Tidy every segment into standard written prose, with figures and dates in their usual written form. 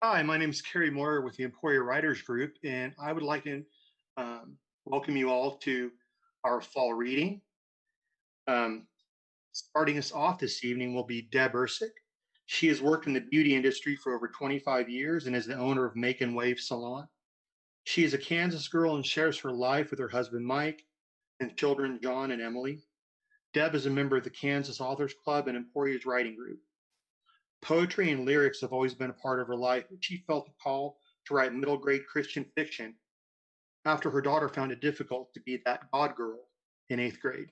Hi, my name is Carrie Moyer with the Emporia Writers Group, and I would like to welcome you all to our fall reading. Starting us off this evening will be Deb Ersick. She has worked in the beauty industry for over 25 years and is the owner of Make and Wave Salon. She is a Kansas girl and shares her life with her husband Mike and children John and Emily. Deb is a member of the Kansas Authors Club and Emporia's writing group. Poetry and lyrics have always been a part of her life, but she felt a call to write middle grade Christian fiction after her daughter found it difficult to be that God girl in 8th grade.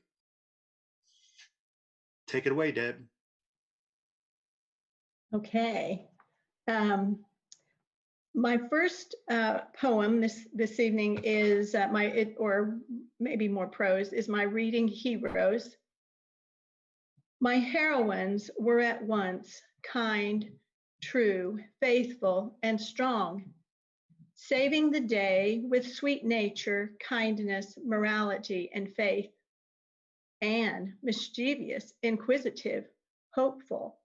Take it away, Deb. Okay. My first poem this evening is or maybe more prose, is my reading Heroes. My heroines were at once kind, true, faithful, and strong, saving the day with sweet nature, kindness, morality, and faith. Anne, mischievous, inquisitive, hopeful.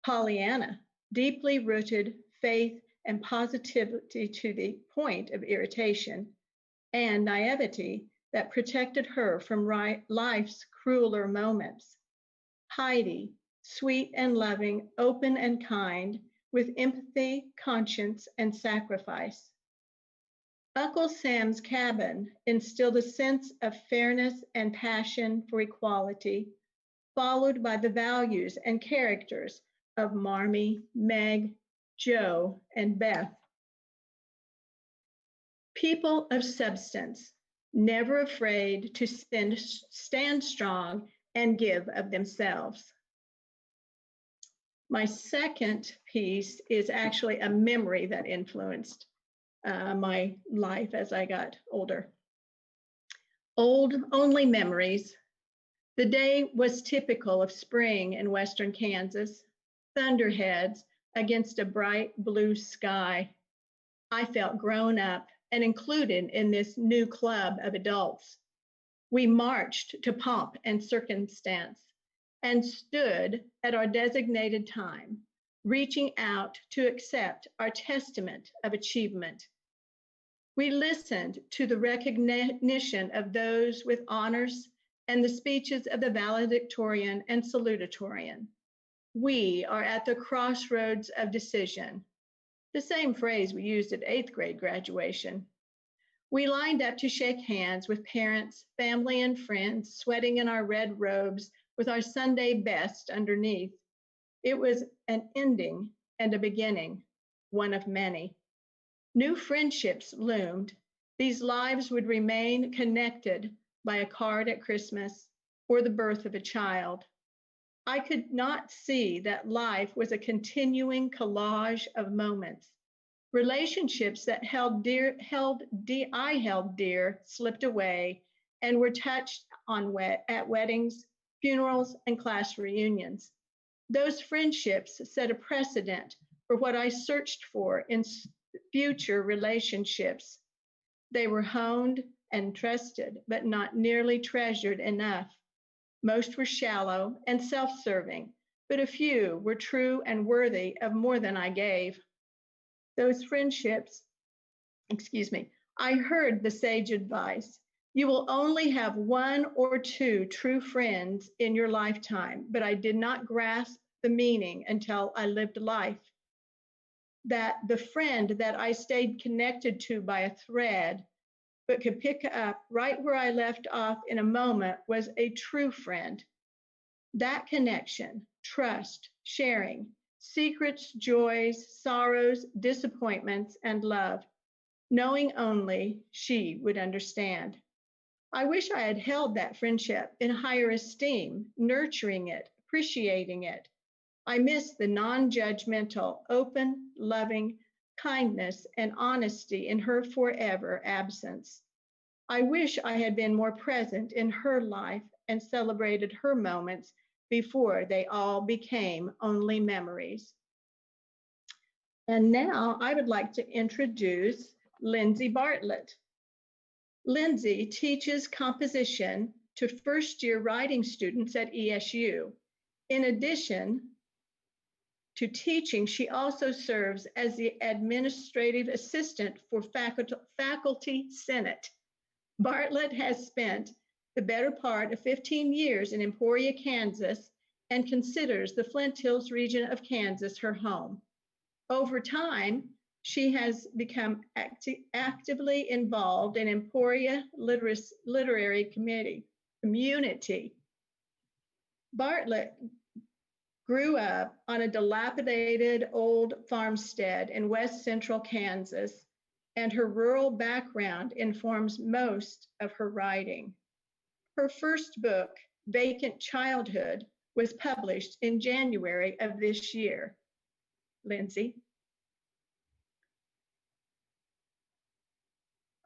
Pollyanna, deeply rooted faith and positivity to the point of irritation, and naivety that protected her from life's crueler moments. Heidi, sweet and loving, open and kind, with empathy, conscience, and sacrifice. Uncle Sam's cabin instilled a sense of fairness and passion for equality, followed by the values and characters of Marmee, Meg, Joe, and Beth. People of substance, never afraid to stand strong and give of themselves. My second piece is actually a memory that influenced my life as I got older. Old Only Memories. The day was typical of spring in western Kansas, thunderheads against a bright blue sky. I felt grown up and included in this new club of adults. We marched to pomp and circumstance and stood at our designated time, reaching out to accept our testament of achievement. We listened to the recognition of those with honors and the speeches of the valedictorian and salutatorian. We are at the crossroads of decision, the same phrase we used at 8th grade graduation. We lined up to shake hands with parents, family, and friends, sweating in our red robes with our Sunday best underneath. It was an ending and a beginning, one of many. New friendships loomed. These lives would remain connected by a card at Christmas or the birth of a child. I could not see that life was a continuing collage of moments. Relationships that I held dear slipped away and were touched on at weddings, funerals, and class reunions. Those friendships set a precedent for what I searched for in future relationships. They were honed and trusted, but not nearly treasured enough. Most were shallow and self-serving, but a few were true and worthy of more than I gave. Those friendships, I heard the sage advice. You will only have one or two true friends in your lifetime, but I did not grasp the meaning until I lived life. That the friend that I stayed connected to by a thread, but could pick up right where I left off in a moment, was a true friend. That connection, trust, sharing, secrets, joys, sorrows, disappointments, and love, knowing only she would understand. I wish I had held that friendship in higher esteem, nurturing it, appreciating it. I miss the non-judgmental, open, loving kindness and honesty in her forever absence. I wish I had been more present in her life and celebrated her moments before they all became only memories. And now I would like to introduce Lindsay Bartlett. Lindsay teaches composition to first-year writing students at ESU. In addition, to teaching, she also serves as the administrative assistant for Faculty Senate. Bartlett has spent the better part of 15 years in Emporia, Kansas, and considers the Flint Hills region of Kansas her home. Over time, she has become actively involved in Emporia literary community. Bartlett grew up on a dilapidated old farmstead in west central Kansas, and her rural background informs most of her writing. Her first book, Vacant Childhood, was published in January of this year. Lindsay.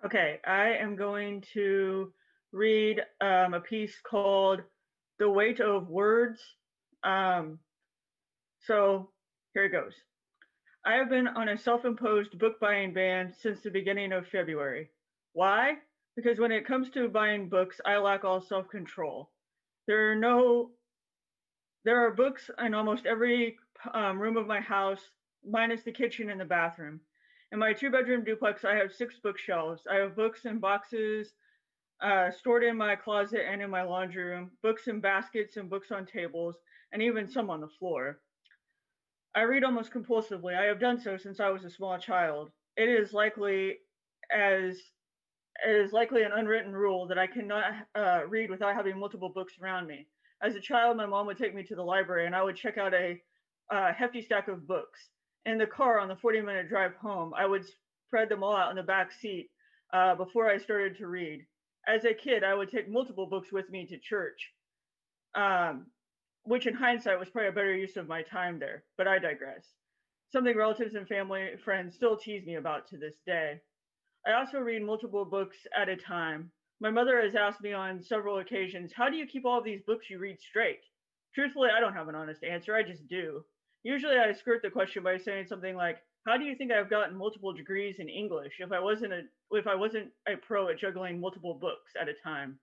Okay, I am going to read a piece called The Weight of Words. So here it goes. I have been on a self-imposed book buying ban since the beginning of February. Why? Because when it comes to buying books, I lack all self-control. There are books in almost every room of my house, minus the kitchen and the bathroom. In my 2-bedroom duplex, I have 6 bookshelves. I have books in boxes stored in my closet and in my laundry room, books in baskets and books on tables, and even some on the floor. I read almost compulsively. I have done so since I was a small child. It is likely an unwritten rule that I cannot read without having multiple books around me. As a child, my mom would take me to the library and I would check out a hefty stack of books. In the car on the 40-minute drive home, I would spread them all out in the back seat before I started to read. As a kid, I would take multiple books with me to church, which in hindsight was probably a better use of my time there, but I digress. Something relatives and family friends still tease me about to this day. I also read multiple books at a time. My mother has asked me on several occasions, how do you keep all of these books you read straight? Truthfully, I don't have an honest answer, I just do. Usually I skirt the question by saying something like, how do you think I've gotten multiple degrees in English if I wasn't a pro at juggling multiple books at a time?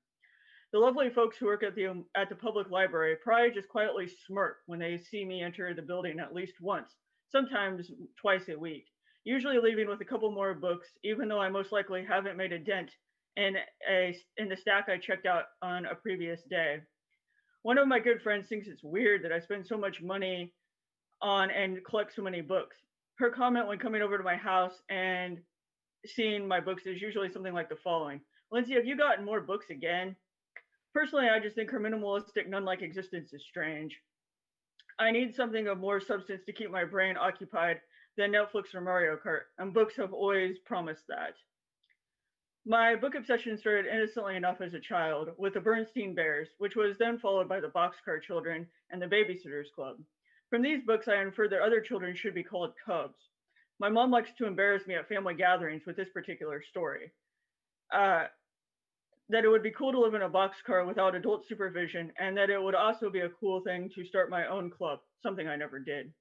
The lovely folks who work at the public library probably just quietly smirk when they see me enter the building at least once, sometimes twice a week, usually leaving with a couple more books, even though I most likely haven't made a dent in the stack I checked out on a previous day. One of my good friends thinks it's weird that I spend so much money on and collect so many books. Her comment when coming over to my house and seeing my books is usually something like the following. Lindsay, have you gotten more books again? Personally, I just think her minimalistic, nun-like existence is strange. I need something of more substance to keep my brain occupied than Netflix or Mario Kart, and books have always promised that. My book obsession started innocently enough as a child with the Bernstein Bears, which was then followed by the Boxcar Children and the Babysitters Club. From these books, I inferred that other children should be called cubs. My mom likes to embarrass me at family gatherings with this particular story. That it would be cool to live in a boxcar without adult supervision, and that it would also be a cool thing to start my own club, something I never did.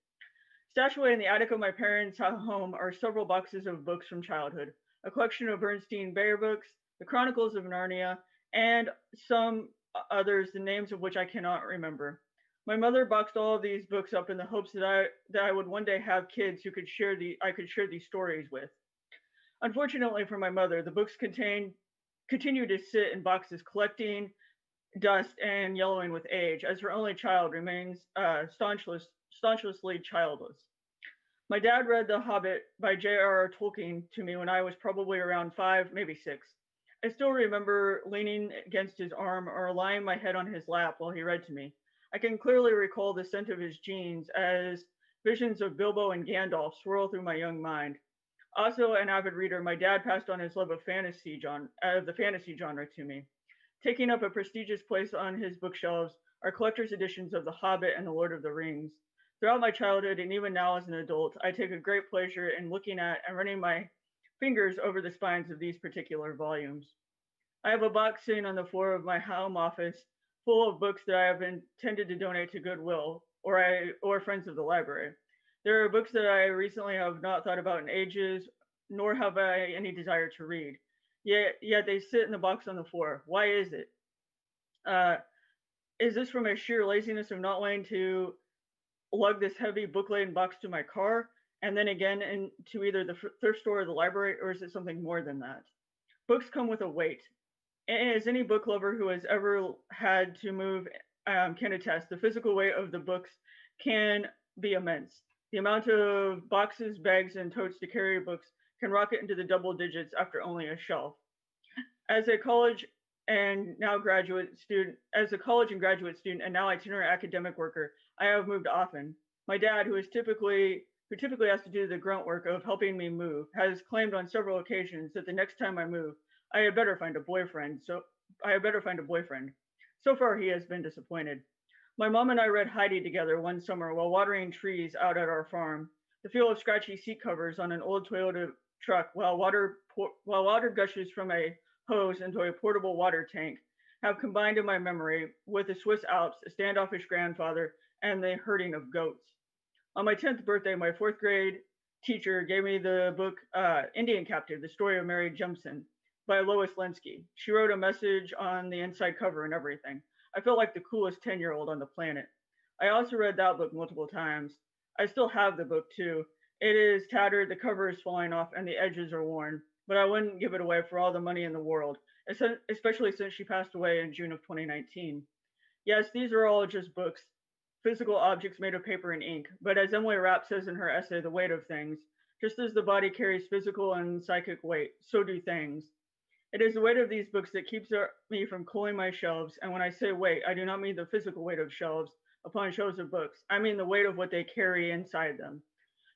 Stashed away in the attic of my parents' home are several boxes of books from childhood, a collection of Bernstein Bear books, the Chronicles of Narnia, and some others, the names of which I cannot remember. My mother boxed all of these books up in the hopes that I would one day have kids who I could share these stories with. Unfortunately for my mother, the books continue to sit in boxes collecting dust and yellowing with age, as her only child remains staunchlessly childless. My dad read The Hobbit by J.R.R. Tolkien to me when I was probably around 5, maybe 6. I still remember leaning against his arm or lying my head on his lap while he read to me. I can clearly recall the scent of his jeans as visions of Bilbo and Gandalf swirl through my young mind. Also an avid reader, my dad passed on his love of the fantasy genre to me. Taking up a prestigious place on his bookshelves are collector's editions of The Hobbit and The Lord of the Rings. Throughout my childhood and even now as an adult, I take a great pleasure in looking at and running my fingers over the spines of these particular volumes. I have a box sitting on the floor of my home office full of books that I have intended to donate to Goodwill or friends of the library. There are books that I recently have not thought about in ages, nor have I any desire to read. Yet they sit in the box on the floor. Why is it? Is this from a sheer laziness of not wanting to lug this heavy book-laden box to my car and then again into either the thrift store or the library, or is it something more than that? Books come with a weight. And as any book lover who has ever had to move can attest, the physical weight of the books can be immense. The amount of boxes, bags, and totes to carry books can rocket into the double digits after only a shelf. As a college and graduate student and now itinerant academic worker, I have moved often. My dad, who typically has to do the grunt work of helping me move, has claimed on several occasions that the next time I move, I had better find a boyfriend. So far, he has been disappointed. My mom and I read Heidi together one summer while watering trees out at our farm. The feel of scratchy seat covers on an old Toyota truck while water gushes from a hose into a portable water tank have combined in my memory with the Swiss Alps, a standoffish grandfather, and the herding of goats. On my 10th birthday, my 4th grade teacher gave me the book Indian Captive, The Story of Mary Jemison by Lois Lenski. She wrote a message on the inside cover and everything. I felt like the coolest 10-year-old on the planet. I also read that book multiple times. I still have the book too. It is tattered, the cover is falling off, and the edges are worn, but I wouldn't give it away for all the money in the world, especially since she passed away in June of 2019. Yes, these are all just books, physical objects made of paper and ink, but as Emily Rapp says in her essay, The Weight of Things, just as the body carries physical and psychic weight, so do things. It is the weight of these books that keeps me from cooling my shelves, and when I say weight, I do not mean the physical weight of shelves upon shelves of books. I mean the weight of what they carry inside them.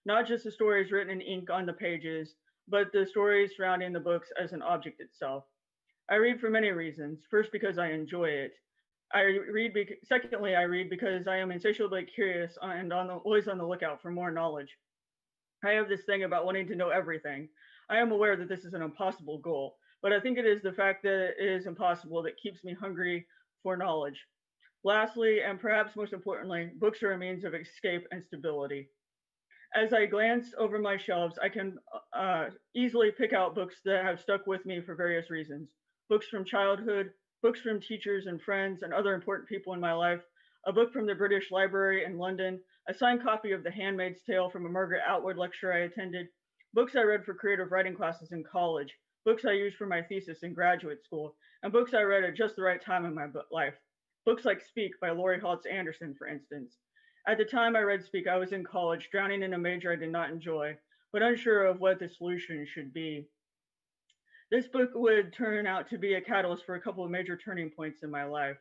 Not just the stories written in ink on the pages, but the stories surrounding the books as an object itself. I read for many reasons. First, because I enjoy it. Secondly, I read because I am insatiably curious and always on the lookout for more knowledge. I have this thing about wanting to know everything. I am aware that this is an impossible goal, but I think it is the fact that it is impossible that keeps me hungry for knowledge. Lastly, and perhaps most importantly, books are a means of escape and stability. As I glance over my shelves, I can easily pick out books that have stuck with me for various reasons. Books from childhood, books from teachers and friends and other important people in my life, a book from the British Library in London, a signed copy of The Handmaid's Tale from a Margaret Atwood lecture I attended, books I read for creative writing classes in college, books I used for my thesis in graduate school, and books I read at just the right time in my life. Books like Speak by Laurie Haltz Anderson, for instance. At the time I read Speak, I was in college, drowning in a major I did not enjoy, but unsure of what the solution should be. This book would turn out to be a catalyst for a couple of major turning points in my life.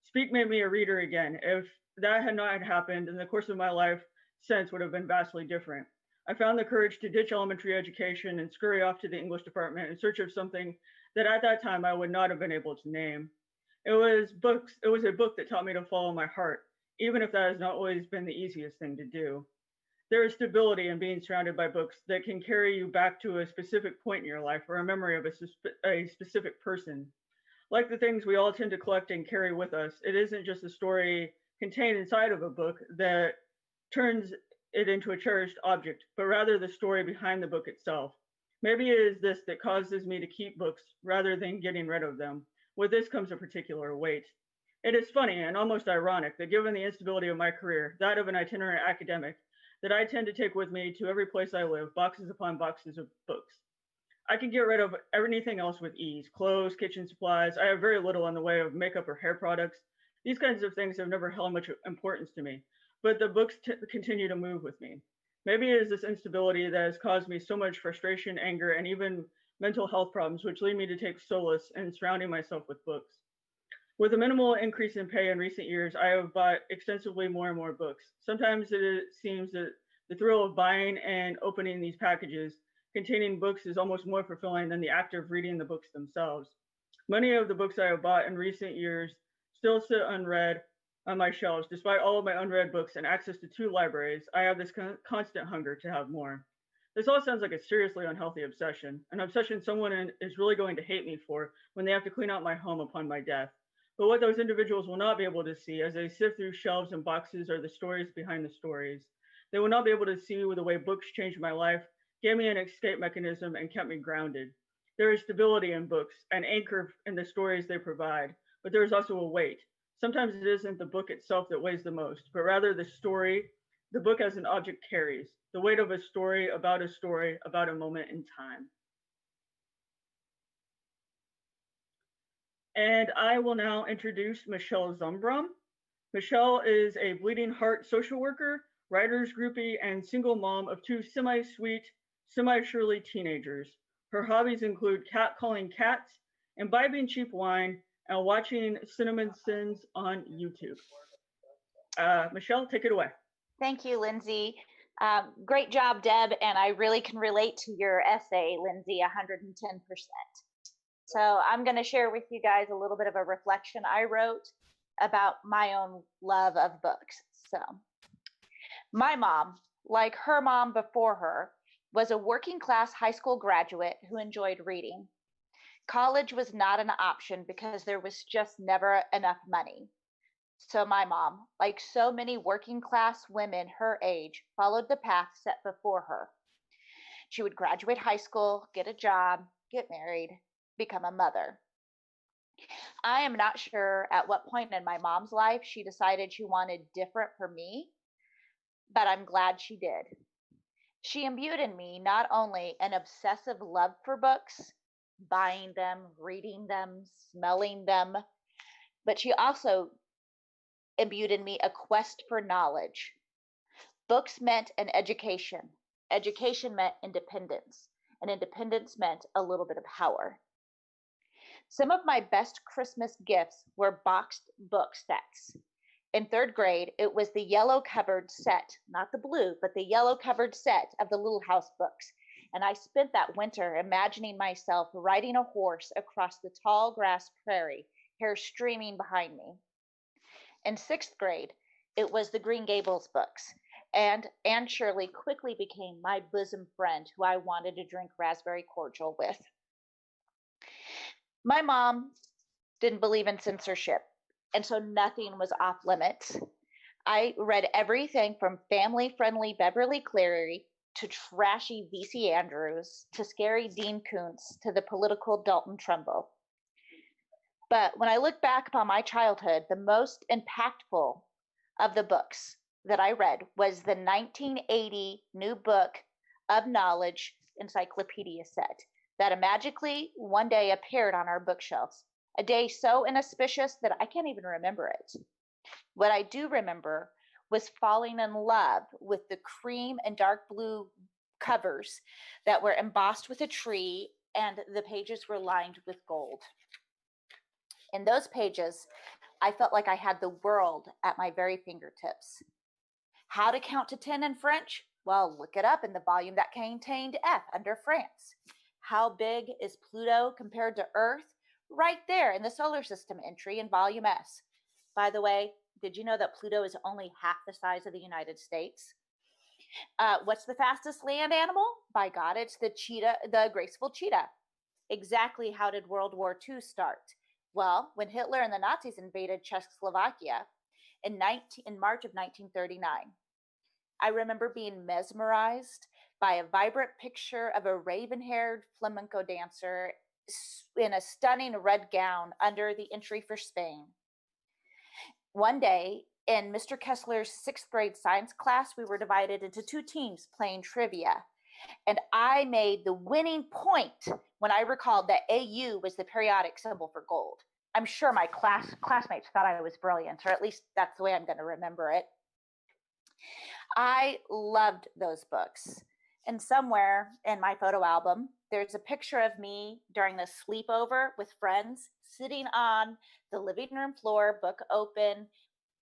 Speak made me a reader again. If that had not happened, then the course of my life since would have been vastly different. I found the courage to ditch elementary education and scurry off to the English department in search of something that at that time I would not have been able to name. It was a book that taught me to follow my heart, even if that has not always been the easiest thing to do. There is stability in being surrounded by books that can carry you back to a specific point in your life or a memory of a specific person. Like the things we all tend to collect and carry with us, it isn't just a story contained inside of a book that turns it into a cherished object, but rather the story behind the book itself. Maybe it is this that causes me to keep books rather than getting rid of them. With this comes a particular weight. It is funny and almost ironic that given the instability of my career, that of an itinerant academic, that I tend to take with me to every place I live, boxes upon boxes of books. I can get rid of anything else with ease, clothes, kitchen supplies. I have very little in the way of makeup or hair products. These kinds of things have never held much importance to me, but the books continue to move with me. Maybe it is this instability that has caused me so much frustration, anger, and even mental health problems, which lead me to take solace in surrounding myself with books. With a minimal increase in pay in recent years, I have bought extensively more and more books. Sometimes it seems that the thrill of buying and opening these packages containing books is almost more fulfilling than the act of reading the books themselves. Many of the books I have bought in recent years still sit unread on my shelves. Despite all of my unread books and access to 2 libraries, I have this constant hunger to have more. This all sounds like a seriously unhealthy obsession, an obsession someone is really going to hate me for when they have to clean out my home upon my death. But what those individuals will not be able to see as they sift through shelves and boxes are the stories behind the stories. They will not be able to see the way books changed my life, gave me an escape mechanism, and kept me grounded. There is stability in books, an anchor in the stories they provide, but there is also a weight. Sometimes it isn't the book itself that weighs the most, but rather the story the book as an object carries, the weight of a story, about a moment in time. And I will now introduce Michelle Zumbrum. Michelle is a bleeding heart social worker, writers groupie, and single mom of two semi-sweet, semi-surely teenagers. Her hobbies include catcalling cats, imbibing cheap wine, and watching Cinnamon Sins on YouTube. Michelle, take it away. Thank you, Lindsay. Great job, Deb, and I really can relate to your essay, Lindsay, 110%. So I'm going to share with you guys a little bit of a reflection I wrote about my own love of books. So my mom, like her mom before her, was a working class high school graduate who enjoyed reading. College was not an option because there was just never enough money. So my mom, like so many working class women her age, followed the path set before her. She would graduate high school, get a job, get married, become a mother. I am not sure at what point in my mom's life she decided she wanted different for me, but I'm glad she did. She imbued in me not only an obsessive love for books, buying them, reading them, smelling them, but she also imbued in me a quest for knowledge. Books meant an education. Education meant independence, and independence meant a little bit of power. Some of my best Christmas gifts were boxed book sets. In third grade, it was the yellow covered set, not the blue, but the yellow covered set of the Little House books. And I spent that winter imagining myself riding a horse across the tall grass prairie, hair streaming behind me. In sixth grade, it was the Green Gables books, and Anne Shirley quickly became my bosom friend who I wanted to drink raspberry cordial with. My mom didn't believe in censorship, and so nothing was off limits. I read everything from family-friendly Beverly Cleary to trashy V.C. Andrews to scary Dean Koontz to the political Dalton Trumbo. But when I look back upon my childhood, the most impactful of the books that I read was the 1980 New Book of Knowledge encyclopedia set that magically one day appeared on our bookshelves, a day so inauspicious that I can't even remember it. What I do remember was falling in love with the cream and dark blue covers that were embossed with a tree and the pages were lined with gold. In those pages, I felt like I had the world at my very fingertips. How to count to 10 in French? Well, look it up in the volume that contained F under France. How big is Pluto compared to Earth? Right there in the solar system entry in volume S. By the way, did you know that Pluto is only half the size of the United States? What's the fastest land animal? By God, it's the cheetah, the graceful cheetah. Exactly how did World War II start? Well, when Hitler and the Nazis invaded Czechoslovakia in March of 1939. I remember being mesmerized by a vibrant picture of a raven-haired flamenco dancer in a stunning red gown under the entry for Spain. One day, in Mr. Kessler's sixth grade science class, we were divided into two teams playing trivia. And I made the winning point when I recalled that AU was the periodic symbol for gold. I'm sure my classmates thought I was brilliant, or at least that's the way I'm going to remember it. I loved those books. And somewhere in my photo album, there's a picture of me during the sleepover with friends, sitting on the living room floor, book open,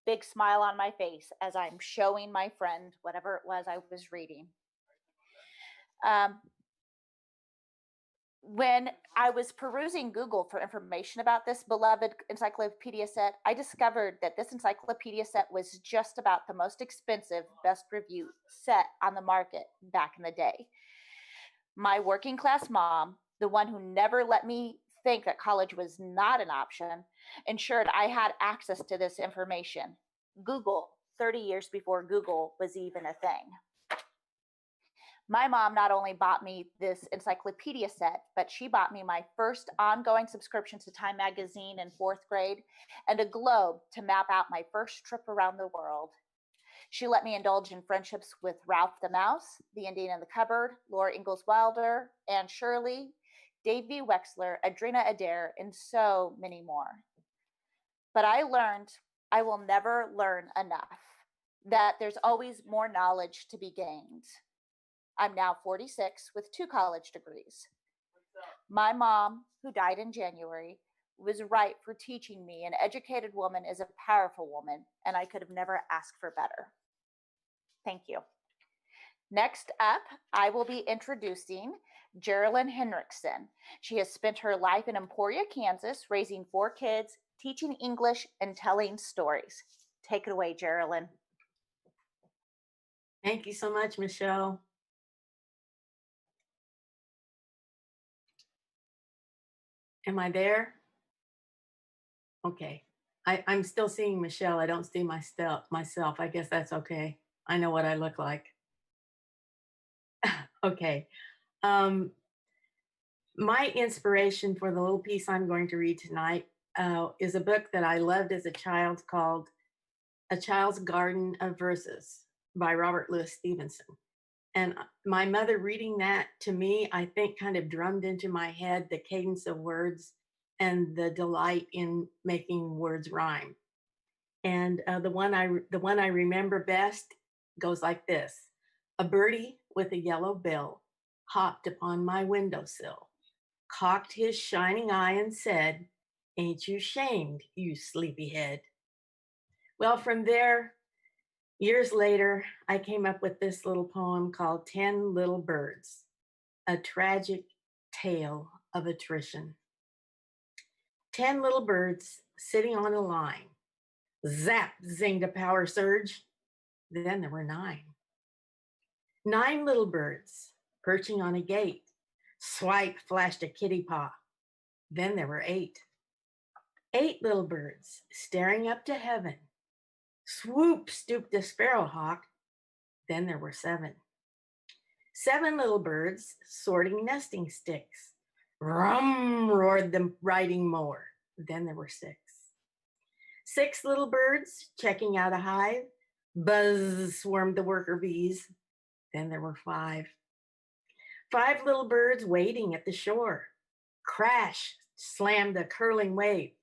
big smile on my face as I'm showing my friend whatever it was I was reading. When I was perusing Google for information about this beloved encyclopedia set, I discovered that this encyclopedia set was just about the most expensive, best reviewed set on the market back in the day. My working class mom, the one who never let me think that college was not an option, ensured I had access to this information. Google, 30 years before Google was even a thing. My mom not only bought me this encyclopedia set, but she bought me my first ongoing subscription to Time magazine in fourth grade and a globe to map out my first trip around the world. She let me indulge in friendships with Ralph the Mouse, the Indian in the Cupboard, Laura Ingalls Wilder, Anne Shirley, Dave V. Wexler, Adrena Adair, and so many more. But I learned I will never learn enough, that there's always more knowledge to be gained. I'm now 46 with 2 college degrees. My mom, who died in January, was right for teaching me an educated woman is a powerful woman, and I could have never asked for better. Thank you. Next up, I will be introducing Geralyn Henriksen. She has spent her life in Emporia, Kansas, raising 4 kids, teaching English, and telling stories. Take it away, Geralyn. Thank you so much, Michelle. Am I there? Okay. I'm still seeing Michelle. I don't see myself. I guess that's okay. I know what I look like. Okay. My inspiration for the little piece I'm going to read tonight is a book that I loved as a child called A Child's Garden of Verses by Robert Louis Stevenson. And my mother reading that to me, I think kind of drummed into my head the cadence of words and the delight in making words rhyme. And the one I remember best goes like this. A birdie with a yellow bill hopped upon my windowsill, cocked his shining eye and said, "Ain't you shamed, you sleepyhead?" Well, from there, years later, I came up with this little poem called 10 Little Birds, a tragic tale of attrition. 10 little birds sitting on a line. Zap, zinged a power surge. Then there were 9. 9 little birds perching on a gate. Swipe flashed a kitty paw. Then there were 8. 8 little birds staring up to heaven. Swoop stooped a sparrowhawk. Then there were 7. 7 little birds sorting nesting sticks. Rum, roared the riding mower. Then there were 6. 6 little birds checking out a hive. Buzz, swarmed the worker bees. Then there were 5. 5 little birds waiting at the shore. Crash, slammed a curling wave.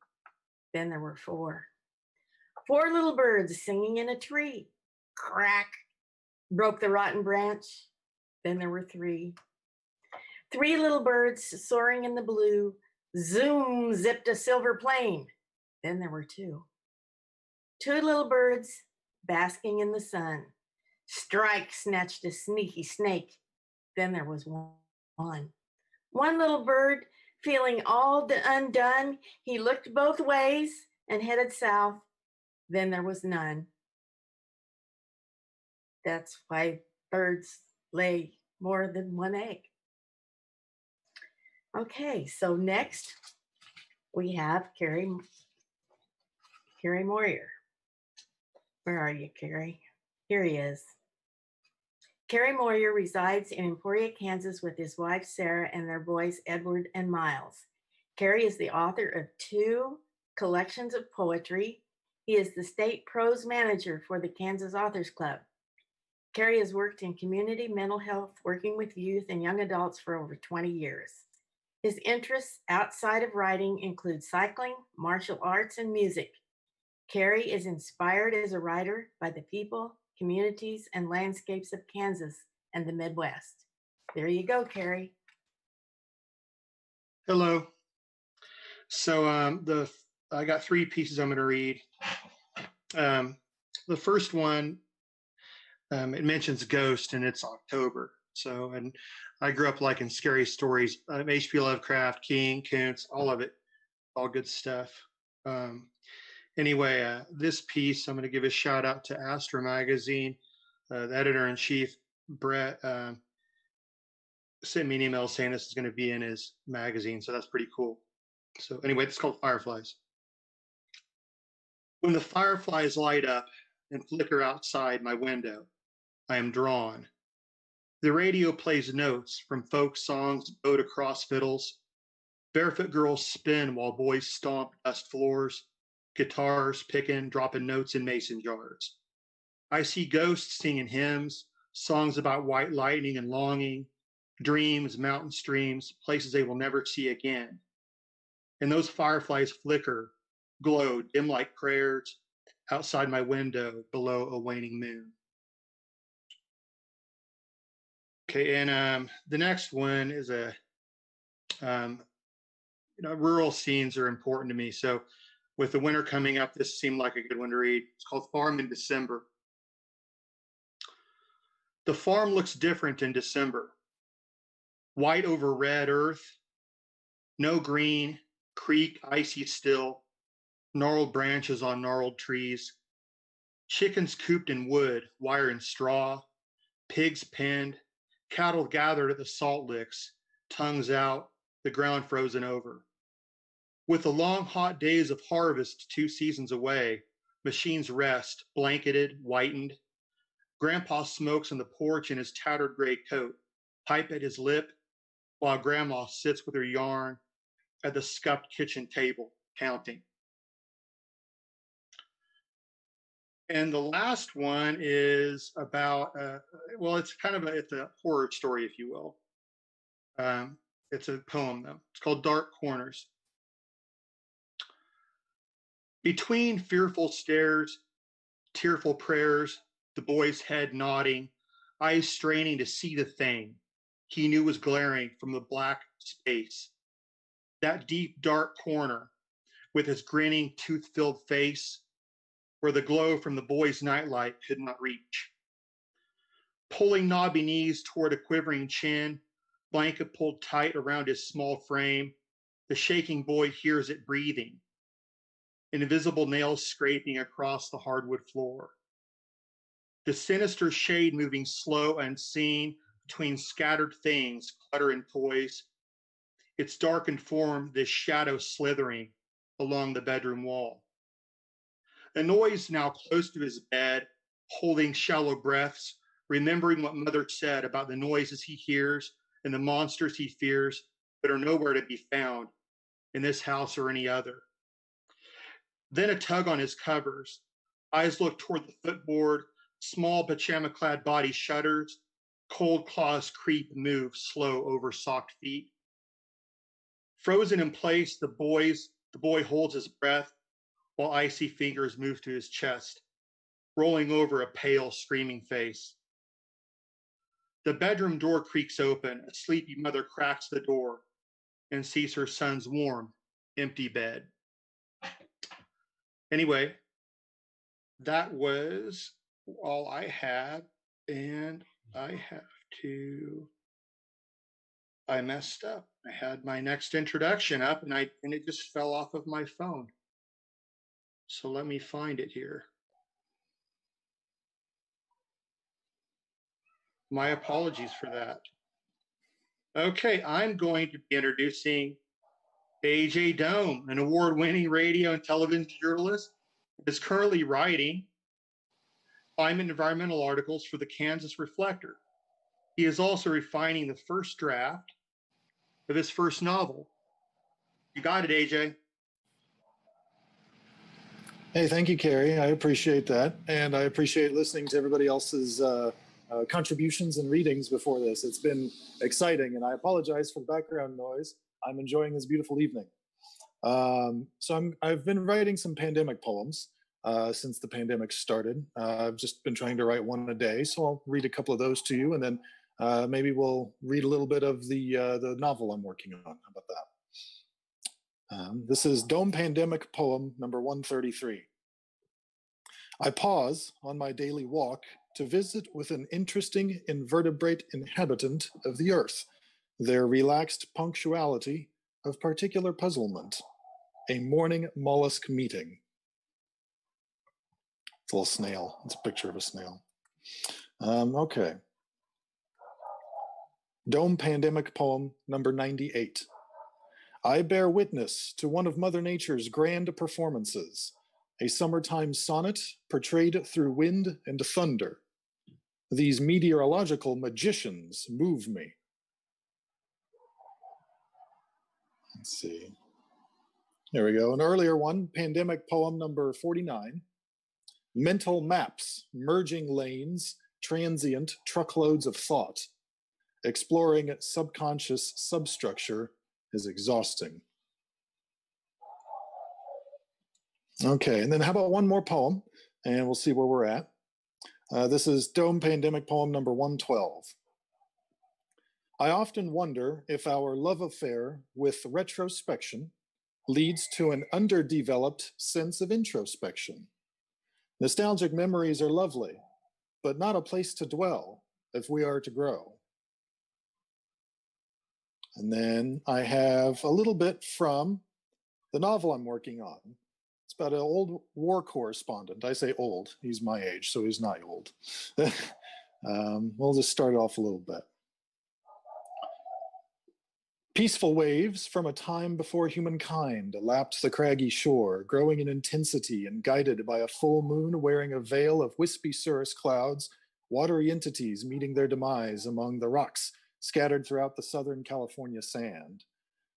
Then there were 4. 4 little birds singing in a tree. Crack, broke the rotten branch. Then there were 3. 3 little birds soaring in the blue. Zoom, zipped a silver plane. Then there were 2. 2 little birds basking in the sun. Strike, snatched a sneaky snake. Then there was 1. 1 little bird feeling all undone. He looked both ways and headed south. Then there was none. That's why birds lay more than 1 egg. Okay, so next we have Carrie Moyer. Where are you, Carrie? Here he is. Carrie Moyer resides in Emporia, Kansas with his wife, Sarah, and their boys, Edward and Miles. Carrie is the author of 2 collections of poetry. He is the state prose manager for the Kansas Authors Club. Kerry has worked in community mental health, working with youth and young adults for over 20 years. His interests outside of writing include cycling, martial arts, and music. Kerry is inspired as a writer by the people, communities, and landscapes of Kansas and the Midwest. There you go, Kerry. Hello. So I got 3 pieces I'm going to read. The first one, it mentions ghost, and it's October. So, and I grew up liking scary stories. H.P. Lovecraft, King, Kuntz, all of it, all good stuff. Anyway, this piece, I'm going to give a shout out to Astra Magazine. The editor-in-chief, Brett, sent me an email saying this is going to be in his magazine, so that's pretty cool. So anyway, it's called Fireflies. When the fireflies light up and flicker outside my window, I am drawn. The radio plays notes from folk songs bowed across fiddles. Barefoot girls spin while boys stomp dust floors, guitars picking, dropping notes in mason jars. I see ghosts singing hymns, songs about white lightning and longing, dreams, mountain streams, places they will never see again. And those fireflies flicker, glow, dim like prayers outside my window below a waning moon. Okay, and the next one is rural scenes are important to me. So with the winter coming up, this seemed like a good one to read. It's called Farm in December. The farm looks different in December. White over red earth, no green, creek icy still, gnarled branches on gnarled trees, chickens cooped in wood, wire and straw, pigs penned, cattle gathered at the salt licks, tongues out, the ground frozen over. With the long hot days of harvest 2 seasons away, machines rest, blanketed, whitened. Grandpa smokes on the porch in his tattered gray coat, pipe at his lip, while Grandma sits with her yarn at the scuffed kitchen table, counting. And the last one is about, it's a horror story, if you will. It's a poem, though. It's called Dark Corners. Between fearful stares, tearful prayers, the boy's head nodding, eyes straining to see the thing he knew was glaring from the black space. That deep, dark corner with his grinning, tooth-filled face, where the glow from the boy's nightlight could not reach. Pulling knobby knees toward a quivering chin, blanket pulled tight around his small frame, the shaking boy hears it breathing, invisible nails scraping across the hardwood floor. The sinister shade moving slow unseen between scattered things, clutter and toys. Its darkened form, this shadow slithering along the bedroom wall. A noise now close to his bed, holding shallow breaths, remembering what Mother said about the noises he hears and the monsters he fears that are nowhere to be found in this house or any other. Then a tug on his covers. Eyes look toward the footboard, small pajama-clad body shudders, cold claws creep, move slow over socked feet. Frozen in place, the boy holds his breath while icy fingers move to his chest, rolling over a pale, screaming face. The bedroom door creaks open. A sleepy mother cracks the door and sees her son's warm, empty bed. Anyway, that was all I had, and I messed up. I had my next introduction up and it just fell off of my phone. So let me find it here. My apologies for that. Okay, I'm going to be introducing AJ Dome, an award-winning radio and television journalist, is currently writing climate and environmental articles for the Kansas Reflector. He is also refining the first draft of his first novel. You got it, AJ. Hey, thank you, Kerry. I appreciate that. And I appreciate listening to everybody else's contributions and readings before this. It's been exciting, and I apologize for the background noise. I'm enjoying this beautiful evening. I've been writing some pandemic poems since the pandemic started. I've just been trying to write one a day, so I'll read a couple of those to you, and then maybe we'll read a little bit of the novel I'm working on. How about that? This is Dome Pandemic poem number 133. I pause on my daily walk to visit with an interesting invertebrate inhabitant of the earth, their relaxed punctuality of particular puzzlement, a morning mollusk meeting. It's a little snail. It's a picture of a snail. Okay. Dome Pandemic poem number 98. I bear witness to one of Mother Nature's grand performances, a summertime sonnet portrayed through wind and thunder. These meteorological magicians move me. Let's see. There we go. An earlier one, pandemic poem number 49. Mental maps, merging lanes, transient truckloads of thought. Exploring subconscious substructure is exhausting. Okay, and then how about one more poem, and we'll see where we're at. This is Dome Pandemic poem number 112. I often wonder if our love affair with retrospection leads to an underdeveloped sense of introspection. Nostalgic memories are lovely, but not a place to dwell if we are to grow. And then I have a little bit from the novel I'm working on. It's about an old war correspondent. I say old, he's my age, so he's not old. We'll just start off a little bit. Peaceful waves from a time before humankind lapped the craggy shore, growing in intensity and guided by a full moon wearing a veil of wispy cirrus clouds, watery entities meeting their demise among the rocks scattered throughout the Southern California sand.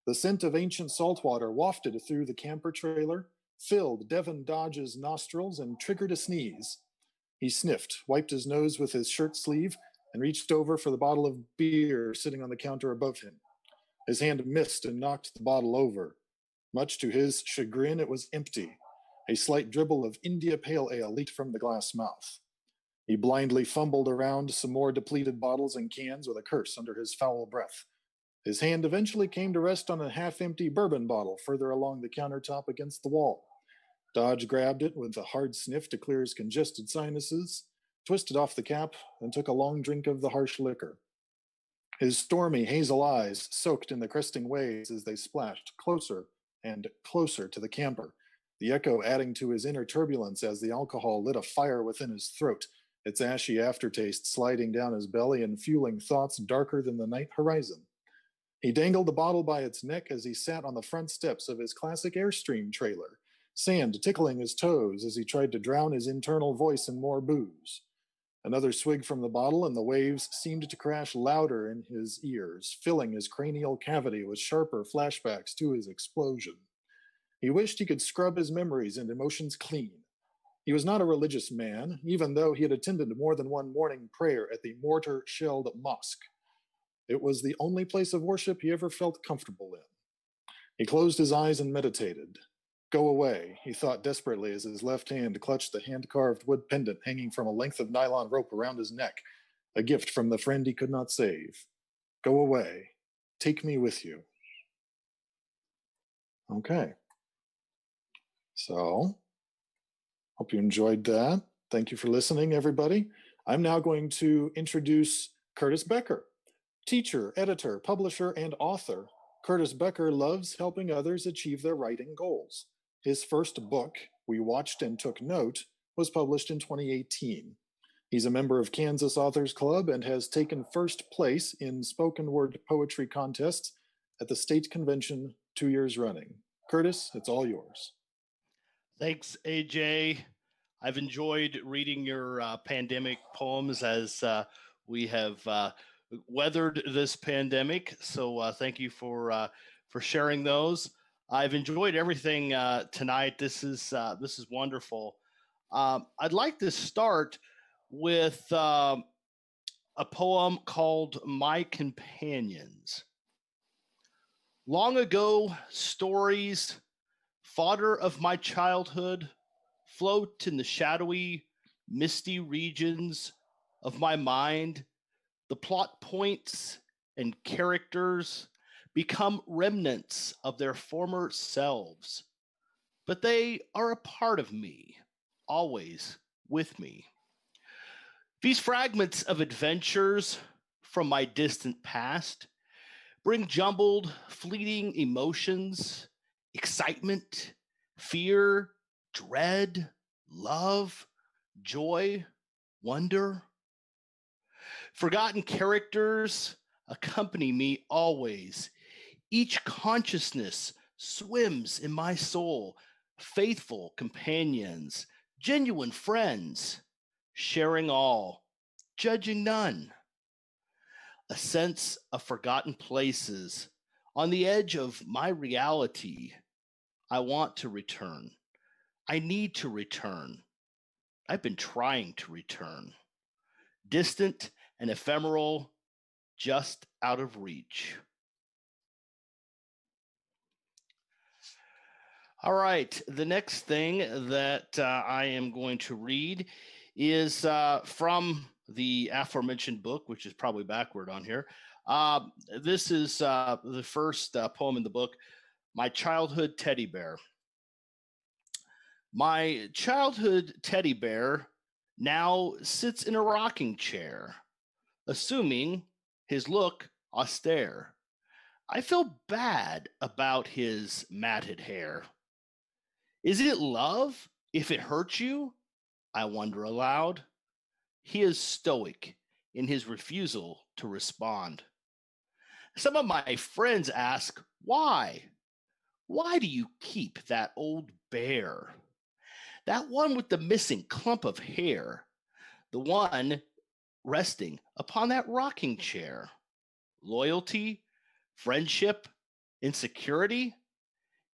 The scent of ancient saltwater wafted through the camper trailer, filled Devin Dodge's nostrils, and triggered a sneeze. He sniffed, wiped his nose with his shirt sleeve, and reached over for the bottle of beer sitting on the counter above him. His hand missed and knocked the bottle over. Much to his chagrin, it was empty. A slight dribble of India Pale Ale leaked from the glass mouth. He blindly fumbled around some more depleted bottles and cans with a curse under his foul breath. His hand eventually came to rest on a half-empty bourbon bottle further along the countertop against the wall. Dodge grabbed it with a hard sniff to clear his congested sinuses, twisted off the cap, and took a long drink of the harsh liquor. His stormy hazel eyes soaked in the cresting waves as they splashed closer and closer to the camper, the echo adding to his inner turbulence as the alcohol lit a fire within his throat, its ashy aftertaste sliding down his belly and fueling thoughts darker than the night horizon. He dangled the bottle by its neck as he sat on the front steps of his classic Airstream trailer, sand tickling his toes as he tried to drown his internal voice in more booze. Another swig from the bottle, and the waves seemed to crash louder in his ears, filling his cranial cavity with sharper flashbacks to his explosion. He wished he could scrub his memories and emotions clean. He was not a religious man, even though he had attended more than one morning prayer at the mortar-shelled mosque. It was the only place of worship he ever felt comfortable in. He closed his eyes and meditated. Go away, he thought desperately as his left hand clutched the hand-carved wood pendant hanging from a length of nylon rope around his neck, a gift from the friend he could not save. Go away. Take me with you. Okay. So, hope you enjoyed that. Thank you for listening, everybody. I'm now going to introduce Curtis Becker. Teacher, editor, publisher, and author, Curtis Becker loves helping others achieve their writing goals. His first book, We Watched and Took Note, was published in 2018. He's a member of Kansas Authors Club and has taken first place in spoken word poetry contests at the state convention 2 years running. Curtis, it's all yours. Thanks, AJ. I've enjoyed reading your pandemic poems as we have weathered this pandemic. So thank you for sharing those. I've enjoyed everything tonight. This is wonderful. I'd like to start with a poem called My Companions. Long ago, stories, fodder of my childhood, float in the shadowy, misty regions of my mind. The plot points and characters become remnants of their former selves, but they are a part of me, always with me. These fragments of adventures from my distant past bring jumbled, fleeting emotions, excitement, fear, dread, love, joy, wonder. Forgotten characters accompany me always. Each consciousness swims in my soul, faithful companions, genuine friends, sharing all, judging none. A sense of forgotten places on the edge of my reality. I want to return. I need to return. I've been trying to return. Distant and ephemeral, just out of reach. All right, the next thing that I am going to read is from the aforementioned book, which is probably backward on here. This is the first poem in the book, My Childhood Teddy Bear. My childhood teddy bear now sits in a rocking chair, assuming his look austere. I feel bad about his matted hair. Is it love if it hurts you? I wonder aloud. He is stoic in his refusal to respond. Some of my friends ask, why? Why do you keep that old bear? That one with the missing clump of hair, the one resting upon that rocking chair. Loyalty, friendship, insecurity,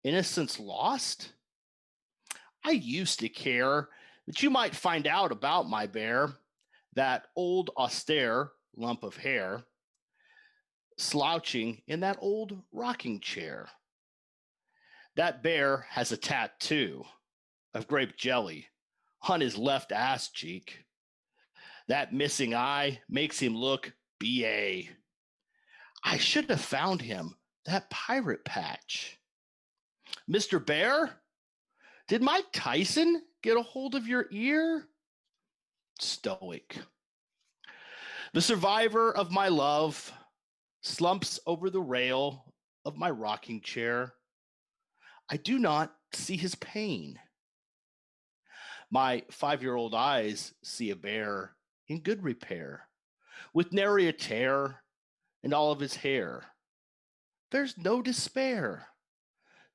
innocence lost? I used to care that you might find out about my bear, that old austere lump of hair, slouching in that old rocking chair. That bear has a tattoo of grape jelly on his left ass cheek. That missing eye makes him look BA. I should have found him that pirate patch. Mr. Bear, did Mike Tyson get a hold of your ear? Stoic. The survivor of my love slumps over the rail of my rocking chair. I do not see his pain. My 5-year-old eyes see a bear in good repair, with nary a tear in all of his hair. There's no despair.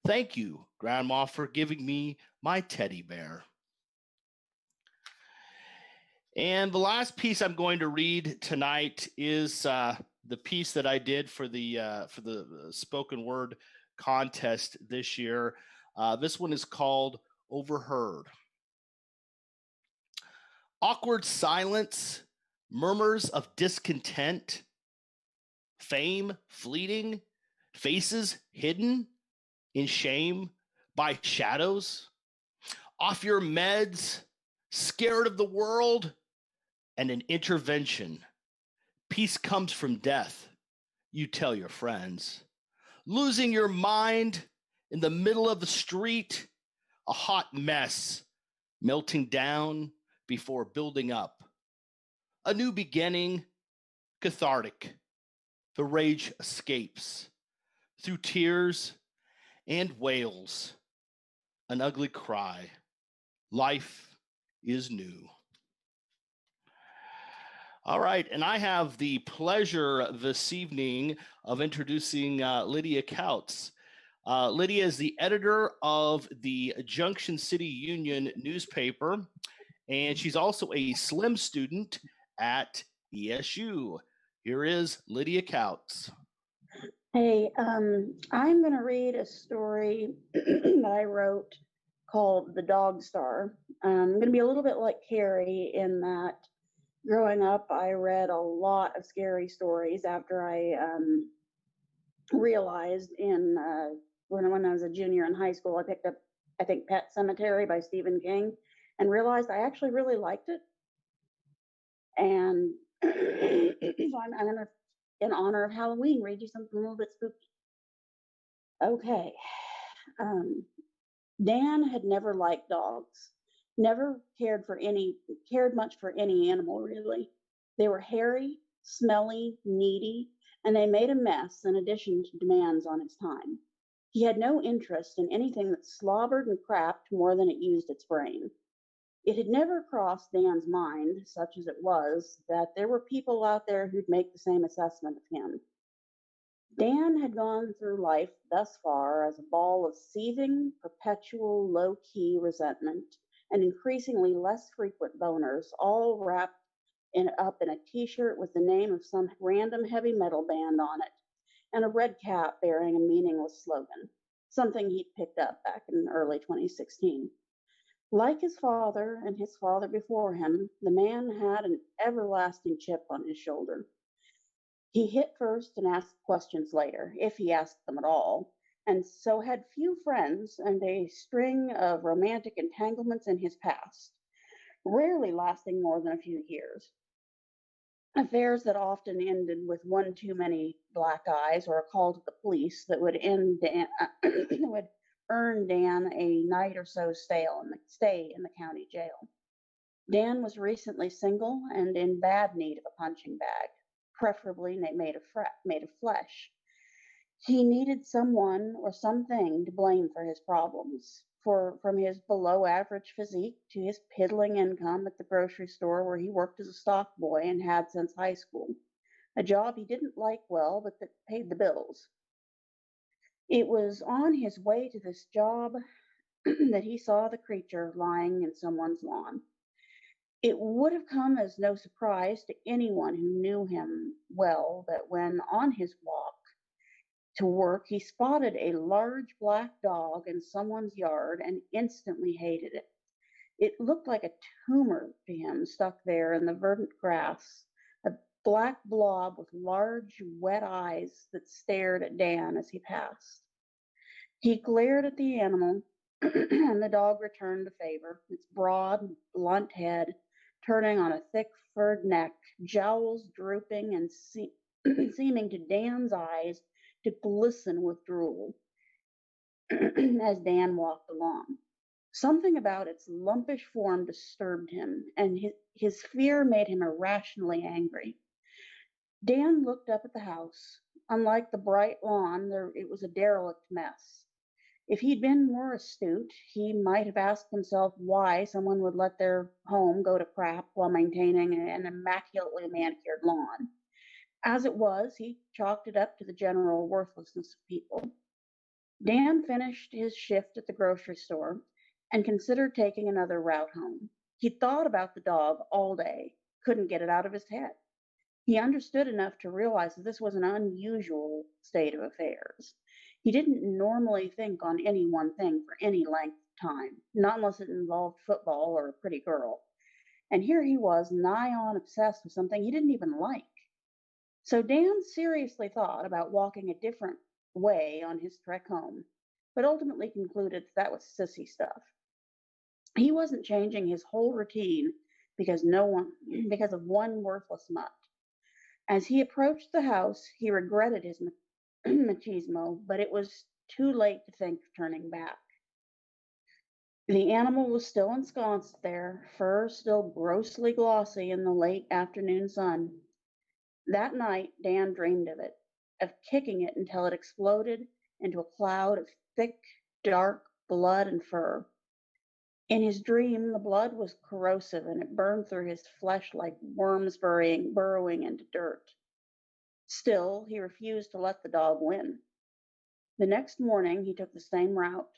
Thank you, Grandma, for giving me my teddy bear. And the last piece I'm going to read tonight is the piece that I did for the spoken word contest this year. This one is called Overheard. Awkward silence, murmurs of discontent, fame fleeting, faces hidden in shame by shadows, off your meds, scared of the world, and an intervention. Peace comes from death, you tell your friends. Losing your mind in the middle of the street, a hot mess, melting down before building up. A new beginning, cathartic. The rage escapes through tears and wails. An ugly cry. Life is new. All right, and I have the pleasure this evening of introducing Lydia Kautz. Lydia is the editor of the Junction City Union newspaper, and she's also a SLIM student at ESU. Here is Lydia Kautz. Hey, I'm going to read a story that I wrote called The Dog Star. I'm going to be a little bit like Carrie in that growing up, I read a lot of scary stories after I realized when I was a junior in high school, I picked up, I think, Pet Sematary by Stephen King and realized I actually really liked it. And so I'm going to, in honor of Halloween, read you something a little bit spooky. Okay. Dan had never liked dogs, never cared much for any animal, really. They were hairy, smelly, needy, and they made a mess in addition to demands on its time. He had no interest in anything that slobbered and crapped more than it used its brain. It had never crossed Dan's mind, such as it was, that there were people out there who'd make the same assessment of him. Dan had gone through life thus far as a ball of seething, perpetual, low-key resentment and increasingly less frequent boners, all wrapped up in a t-shirt with the name of some random heavy metal band on it, and a red cap bearing a meaningless slogan, something he'd picked up back in early 2016. Like his father and his father before him, the man had an everlasting chip on his shoulder. He hit first and asked questions later, if he asked them at all, and so had few friends and a string of romantic entanglements in his past, rarely lasting more than a few years. Affairs that often ended with one too many black eyes or a call to the police that would would earn Dan a night or so stay in the county jail. Dan was recently single and in bad need of a punching bag, preferably made of flesh. He needed someone or something to blame for his problems, from his below average physique to his piddling income at the grocery store where he worked as a stock boy and had since high school, a job he didn't like well, but that paid the bills. It was on his way to this job that he saw the creature lying in someone's lawn. It would have come as no surprise to anyone who knew him well that when on his walk to work, he spotted a large black dog in someone's yard and instantly hated it. It looked like a tumor to him stuck there in the verdant grass, a black blob with large, wet eyes that stared at Dan as he passed. He glared at the animal, and the dog returned the favor, its broad, blunt head turning on a thick furred neck, jowls drooping and seeming to Dan's eyes to glisten with drool as Dan walked along. Something about its lumpish form disturbed him, and his fear made him irrationally angry. Dan looked up at the house. Unlike the bright lawn, it was a derelict mess. If he'd been more astute, he might have asked himself why someone would let their home go to crap while maintaining an immaculately manicured lawn. As it was, he chalked it up to the general worthlessness of people. Dan finished his shift at the grocery store and considered taking another route home. He'd thought about the dog all day, couldn't get it out of his head. He understood enough to realize that this was an unusual state of affairs. He didn't normally think on any one thing for any length of time, not unless it involved football or a pretty girl. And here he was, nigh on obsessed with something he didn't even like. So Dan seriously thought about walking a different way on his trek home, but ultimately concluded that was sissy stuff. He wasn't changing his whole routine because of one worthless mutt. As he approached the house, he regretted his machismo, but it was too late to think of turning back. The animal was still ensconced there, fur still grossly glossy in the late afternoon sun. That night, Dan dreamed of it, of kicking it until it exploded into a cloud of thick, dark blood and fur. In his dream, the blood was corrosive and it burned through his flesh like worms burrowing into dirt. Still, he refused to let the dog win. The next morning, he took the same route,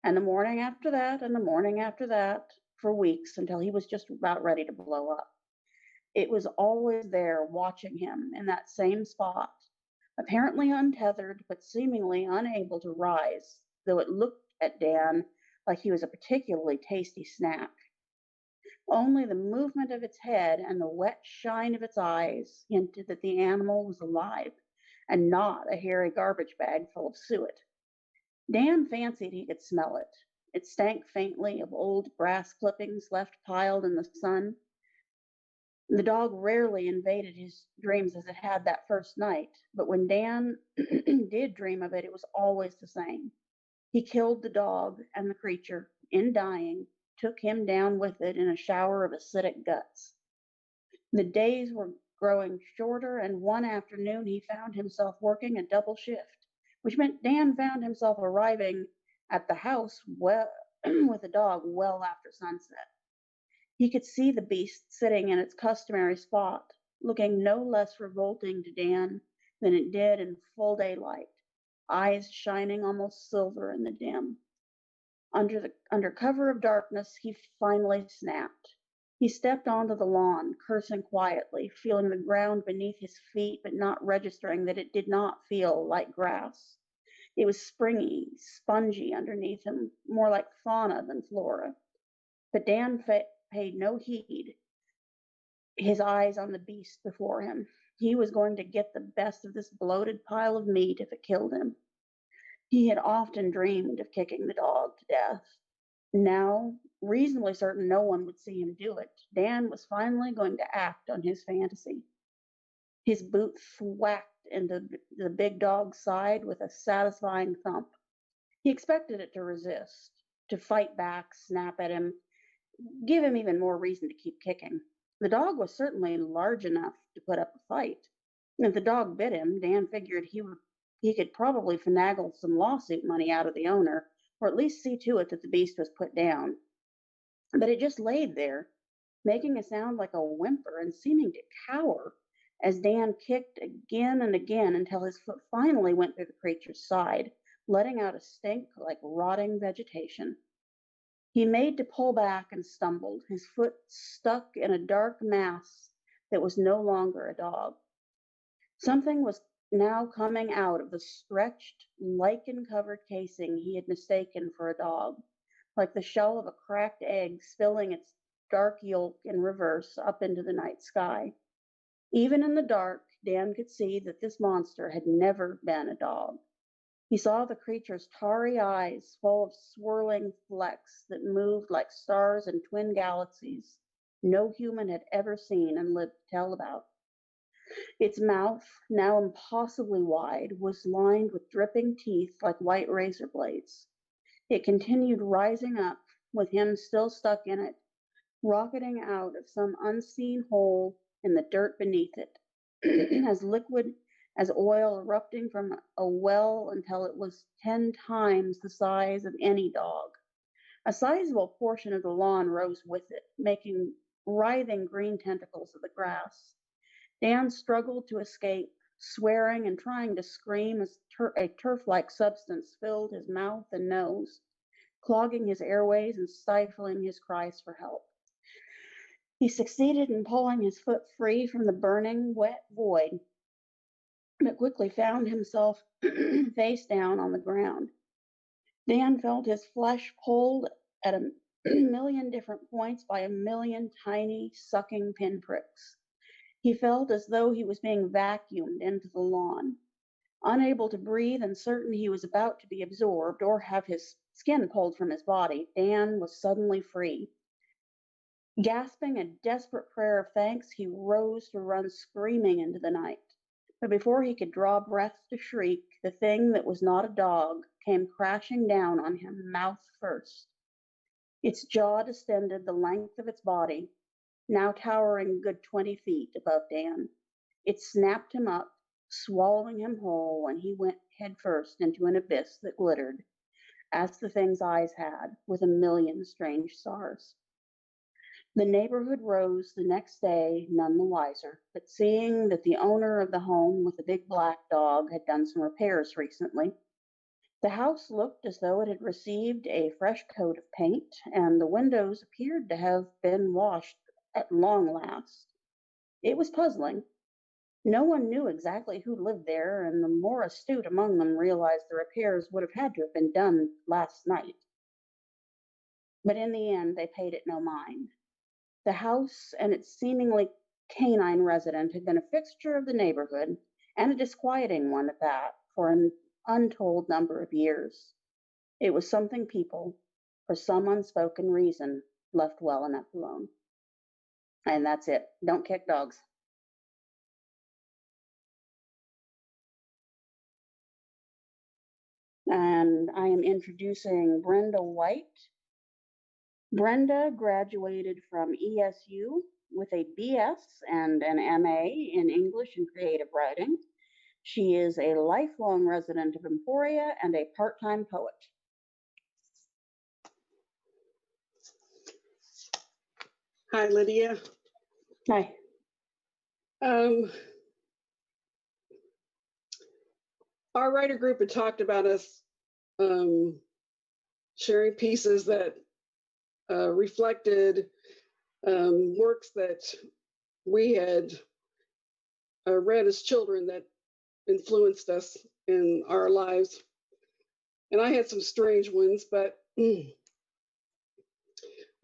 and the morning after that, and the morning after that, for weeks until he was just about ready to blow up. It was always there watching him in that same spot, apparently untethered, but seemingly unable to rise, though it looked at Dan like he was a particularly tasty snack. Only the movement of its head and the wet shine of its eyes hinted that the animal was alive and not a hairy garbage bag full of suet. Dan fancied he could smell it. It stank faintly of old grass clippings left piled in the sun. The dog rarely invaded his dreams as it had that first night, but when Dan did dream of it, it was always the same. He killed the dog, and the creature, in dying, took him down with it in a shower of acidic guts. The days were growing shorter, and one afternoon he found himself working a double shift, which meant Dan found himself arriving at the house with the dog well after sunset. He could see the beast sitting in its customary spot, looking no less revolting to Dan than it did in full daylight, eyes shining almost silver in the dim. Under cover of darkness, he finally snapped. He stepped onto the lawn, cursing quietly, feeling the ground beneath his feet, but not registering that it did not feel like grass. It was springy, spongy underneath him, more like fauna than flora. But Dan paid no heed, his eyes on the beast before him. He was going to get the best of this bloated pile of meat if it killed him. He had often dreamed of kicking the dog to death. Now, reasonably certain no one would see him do it, Dan was finally going to act on his fantasy. His boot thwacked into the big dog's side with a satisfying thump. He expected it to resist, to fight back, snap at him, give him even more reason to keep kicking. The dog was certainly large enough to put up a fight. And if the dog bit him, Dan figured he could probably finagle some lawsuit money out of the owner, or at least see to it that the beast was put down. But it just laid there, making a sound like a whimper and seeming to cower as Dan kicked again and again until his foot finally went through the creature's side, letting out a stink like rotting vegetation. He made to pull back and stumbled, his foot stuck in a dark mass that was no longer a dog. Something was now coming out of the stretched, lichen-covered casing he had mistaken for a dog, like the shell of a cracked egg spilling its dark yolk in reverse up into the night sky. Even in the dark, Dan could see that this monster had never been a dog. He saw the creature's tarry eyes full of swirling flecks that moved like stars in twin galaxies no human had ever seen and lived to tell about. Its mouth, now impossibly wide, was lined with dripping teeth like white razor blades. It continued rising up, with him still stuck in it, rocketing out of some unseen hole in the dirt beneath it, as liquid as oil erupting from a well until it was 10 times the size of any dog. A sizable portion of the lawn rose with it, making writhing green tentacles of the grass. Dan struggled to escape, swearing and trying to scream as a turf-like substance filled his mouth and nose, clogging his airways and stifling his cries for help. He succeeded in pulling his foot free from the burning, wet void, but quickly found himself face down on the ground. Dan felt his flesh pulled at a million different points by a million tiny, sucking pinpricks. He felt as though he was being vacuumed into the lawn. Unable to breathe and certain he was about to be absorbed or have his skin pulled from his body, Dan was suddenly free. Gasping a desperate prayer of thanks, he rose to run screaming into the night. But before he could draw breath to shriek, the thing that was not a dog came crashing down on him, mouth first. Its jaw distended the length of its body, now towering a good 20 feet above Dan. It snapped him up, swallowing him whole, and he went headfirst into an abyss that glittered, as the thing's eyes had, with a million strange stars. The neighborhood rose the next day, none the wiser, but seeing that the owner of the home with the big black dog had done some repairs recently, the house looked as though it had received a fresh coat of paint, and the windows appeared to have been washed at long last. It was puzzling. No one knew exactly who lived there, and the more astute among them realized the repairs would have had to have been done last night. But in the end, they paid it no mind. The house and its seemingly canine resident had been a fixture of the neighborhood, and a disquieting one at that, for an untold number of years. It was something people, for some unspoken reason, left well enough alone. And that's it. Don't kick dogs. And I am introducing Brenda White. Brenda graduated from ESU with a BS and an MA in English and creative writing. She is a lifelong resident of Emporia and a part-time poet. Hi, Lydia. Hi. Our writer group had talked about us sharing pieces that reflected works that we had read as children that influenced us in our lives. And I had some strange ones, but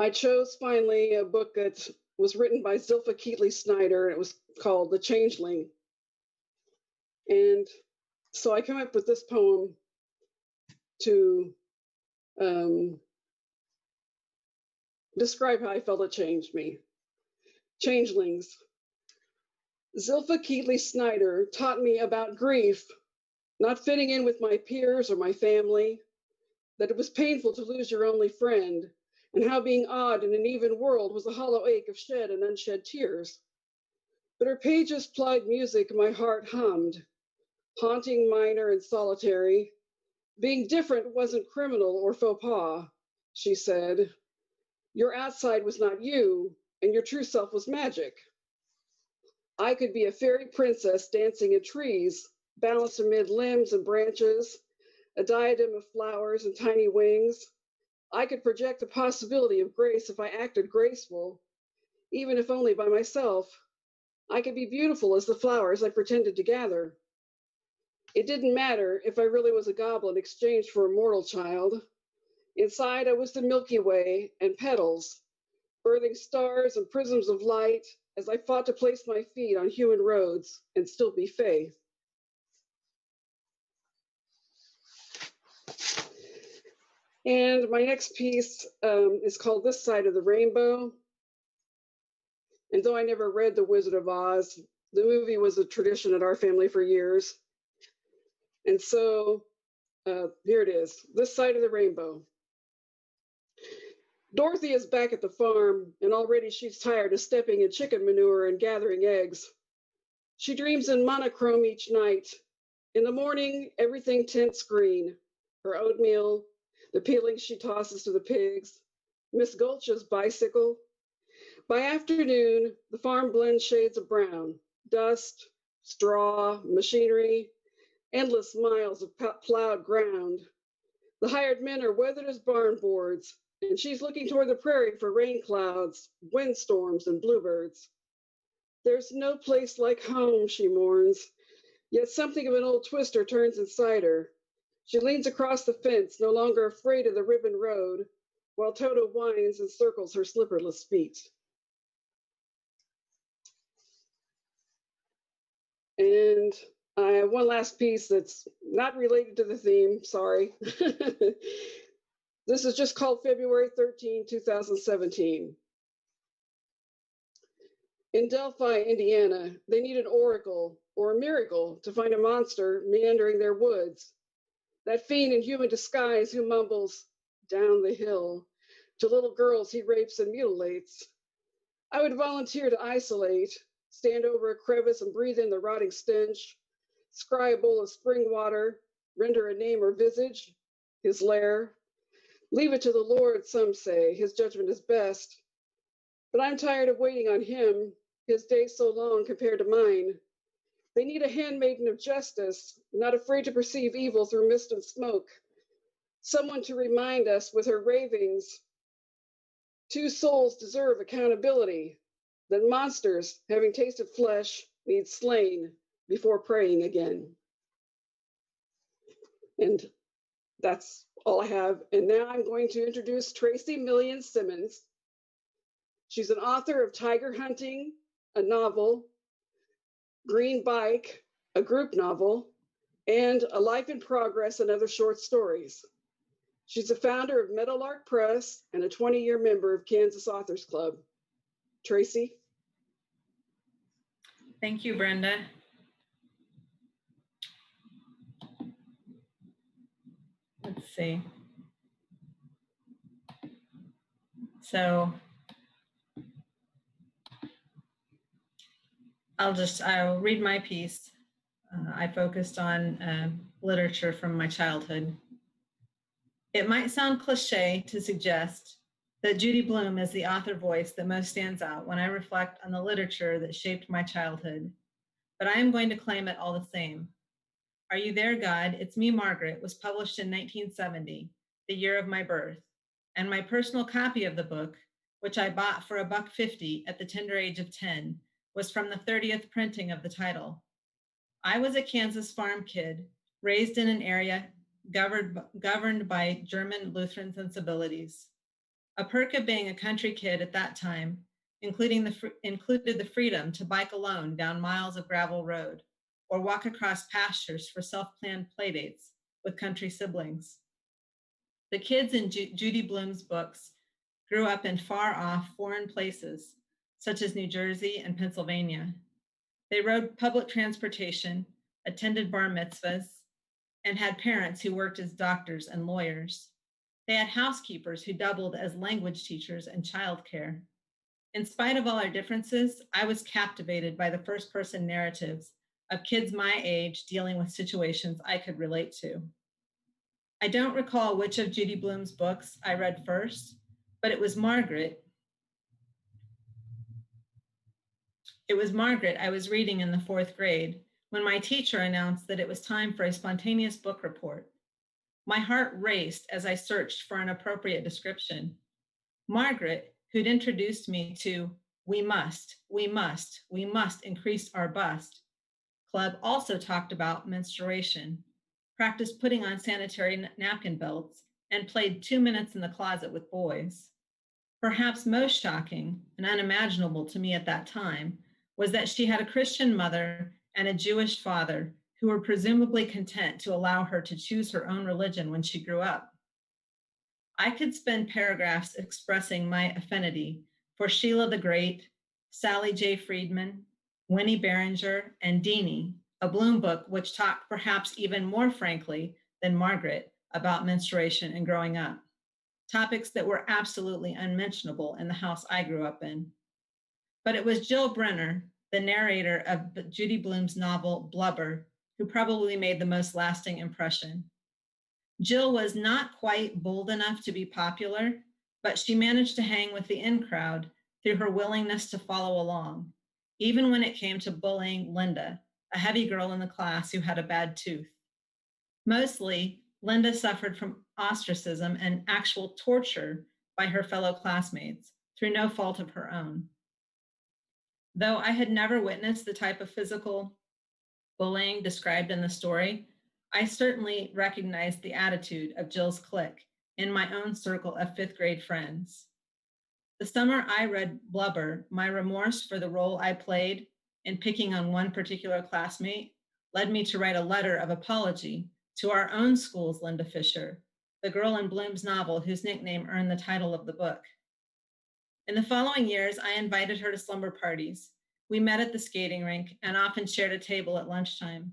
I chose finally a book that was written by Zilpha Keatley Snyder. It was called The Changeling. And so I came up with this poem to describe how I felt it changed me. Changelings. Zilpha Keatley Snyder taught me about grief, not fitting in with my peers or my family, that it was painful to lose your only friend, and how being odd in an even world was a hollow ache of shed and unshed tears. But her pages plied music my heart hummed, haunting, minor, and solitary. Being different wasn't criminal or faux pas, she said. Your outside was not you, and your true self was magic. I could be a fairy princess dancing in trees, balanced amid limbs and branches, a diadem of flowers and tiny wings. I could project the possibility of grace if I acted graceful, even if only by myself. I could be beautiful as the flowers I pretended to gather. It didn't matter if I really was a goblin exchanged for a mortal child. Inside, I was the Milky Way and petals, birthing stars and prisms of light as I fought to place my feet on human roads and still be faith. And my next piece is called This Side of the Rainbow. And though I never read The Wizard of Oz, the movie was a tradition at our family for years. And so here it is, This Side of the Rainbow. Dorothy is back at the farm, and already she's tired of stepping in chicken manure and gathering eggs. She dreams in monochrome each night. In the morning, everything tints green. Her oatmeal, the peelings she tosses to the pigs, Miss Gulch's bicycle. By afternoon, the farm blends shades of brown, dust, straw, machinery, endless miles of plowed ground. The hired men are weathered as barn boards, and she's looking toward the prairie for rain clouds, windstorms, and bluebirds. There's no place like home, she mourns, yet something of an old twister turns inside her. She leans across the fence, no longer afraid of the ribbon road, while Toto whines and circles her slipperless feet. And I have one last piece that's not related to the theme, sorry. This is just called February 13, 2017. In Delphi, Indiana, they need an oracle or a miracle to find a monster meandering their woods. That fiend in human disguise who mumbles, down the hill, to little girls he rapes and mutilates. I would volunteer to isolate, stand over a crevice and breathe in the rotting stench, scry a bowl of spring water, render a name or visage, his lair. Leave it to the Lord, some say, his judgment is best. But I'm tired of waiting on him, his day so long compared to mine. They need a handmaiden of justice, not afraid to perceive evil through mist and smoke. Someone to remind us with her ravings. Two souls deserve accountability, that monsters, having tasted flesh, need slain before praying again. And that's all I have. And now I'm going to introduce Tracy Millian Simmons. She's an author of Tiger Hunting, a novel, Green Bike, a group novel, and A Life in Progress and other short stories. She's the founder of Meadowlark Press and a 20-year member of Kansas Authors Club. Tracy? Thank you, Brenda. Let's see. So I'll read my piece. I focused on literature from my childhood. It might sound cliche to suggest that Judy Blume is the author voice that most stands out when I reflect on the literature that shaped my childhood, but I am going to claim it all the same. Are You There, God? It's Me, Margaret was published in 1970, the year of my birth, and my personal copy of the book, which I bought for $1.50 at the tender age of 10, was from the 30th printing of the title. I was a Kansas farm kid, raised in an area governed by German Lutheran sensibilities. A perk of being a country kid at that time included the freedom to bike alone down miles of gravel road or walk across pastures for self-planned playdates with country siblings. The kids in Judy Blume's books grew up in far-off foreign places, such as New Jersey and Pennsylvania. They rode public transportation, attended bar mitzvahs, and had parents who worked as doctors and lawyers. They had housekeepers who doubled as language teachers and childcare. In spite of all our differences, I was captivated by the first-person narratives of kids my age dealing with situations I could relate to. I don't recall which of Judy Blume's books I read first, but it was Margaret. It was Margaret I was reading in the 4th grade when my teacher announced that it was time for a spontaneous book report. My heart raced as I searched for an appropriate description. Margaret, who'd introduced me to We Must Increase Our Bust Club, also talked about menstruation, practiced putting on sanitary napkin belts, and played 2 minutes in the closet with boys. Perhaps most shocking and unimaginable to me at that time was that she had a Christian mother and a Jewish father who were presumably content to allow her to choose her own religion when she grew up. I could spend paragraphs expressing my affinity for Sheila the Great, Sally J. Friedman, Winnie Barringer, and Deanie, a Blume book which talked perhaps even more frankly than Margaret about menstruation and growing up, topics that were absolutely unmentionable in the house I grew up in. But it was Jill Brenner, the narrator of Judy Blume's novel Blubber, who probably made the most lasting impression. Jill was not quite bold enough to be popular, but she managed to hang with the in crowd through her willingness to follow along, even when it came to bullying Linda, a heavy girl in the class who had a bad tooth. Mostly, Linda suffered from ostracism and actual torture by her fellow classmates through no fault of her own. Though I had never witnessed the type of physical bullying described in the story, I certainly recognized the attitude of Jill's clique in my own circle of 5th grade friends. The summer I read Blubber, my remorse for the role I played in picking on one particular classmate led me to write a letter of apology to our own school's Linda Fisher, the girl in Blume's novel whose nickname earned the title of the book. In the following years, I invited her to slumber parties. We met at the skating rink and often shared a table at lunchtime.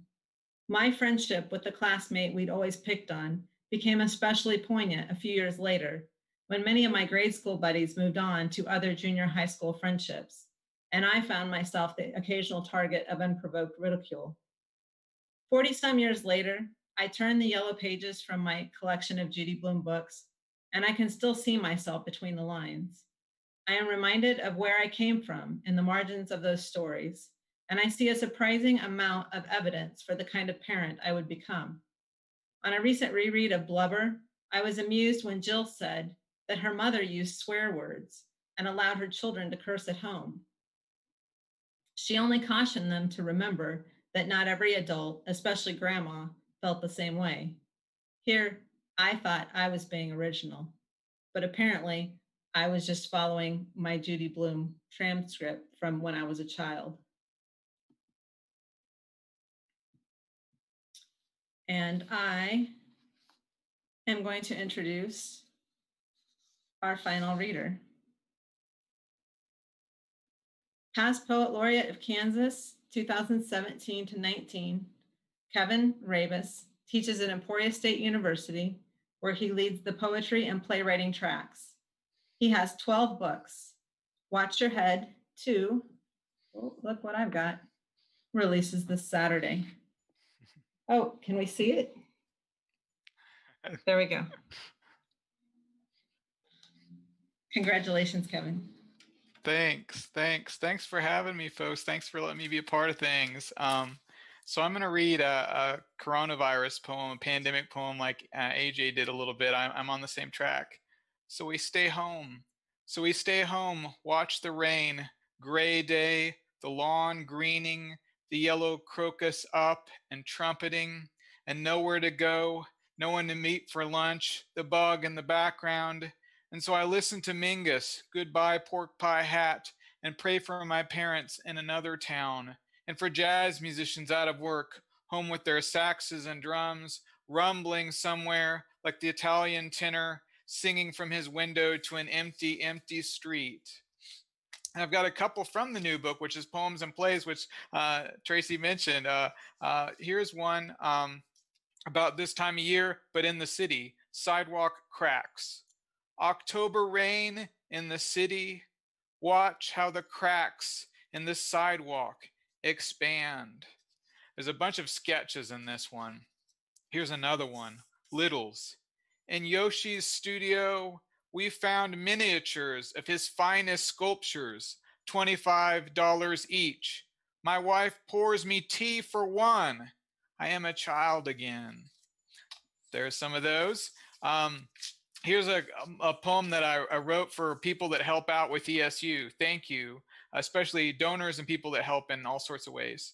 My friendship with the classmate we'd always picked on became especially poignant a few years later, when many of my grade school buddies moved on to other junior high school friendships, and I found myself the occasional target of unprovoked ridicule. 40-some years later, I turned the yellow pages from my collection of Judy Blume books, and I can still see myself between the lines. I am reminded of where I came from in the margins of those stories, and I see a surprising amount of evidence for the kind of parent I would become. On a recent reread of Blubber, I was amused when Jill said that her mother used swear words and allowed her children to curse at home. She only cautioned them to remember that not every adult, especially grandma, felt the same way. Here, I thought I was being original, but apparently I was just following my Judy Blume transcript from when I was a child. And I am going to introduce our final reader. Past Poet Laureate of Kansas, 2017 to 19, Kevin Rabus teaches at Emporia State University, where he leads the poetry and playwriting tracks. He has 12 books. Watch Your Head 2, oh, look what I've got, releases this Saturday. Oh, can we see it? There we go. Congratulations, Kevin. Thanks for having me, folks. Thanks for letting me be a part of things. So I'm going to read a coronavirus poem, a pandemic poem, like AJ did a little bit. I'm on the same track. So we stay home, watch the rain, gray day, the lawn greening, the yellow crocus up and trumpeting, and nowhere to go, no one to meet for lunch, the bug in the background, And so I listen to Mingus, Goodbye Pork Pie Hat, and pray for my parents in another town, and for jazz musicians out of work, home with their saxes and drums, rumbling somewhere like the Italian tenor singing from his window to an empty, empty street. And I've got a couple from the new book, which is Poems and Plays, which Tracy mentioned. Here's one about this time of year, but in the city. Sidewalk cracks. October rain in the city. Watch how the cracks in the sidewalk expand. There's a bunch of sketches in this one. Here's another one, Littles. In Yoshi's studio, we found miniatures of his finest sculptures, $25 each. My wife pours me tea for one. I am a child again. There's some of those. Here's a poem that I wrote for people that help out with ESU. Thank you, especially donors and people that help in all sorts of ways.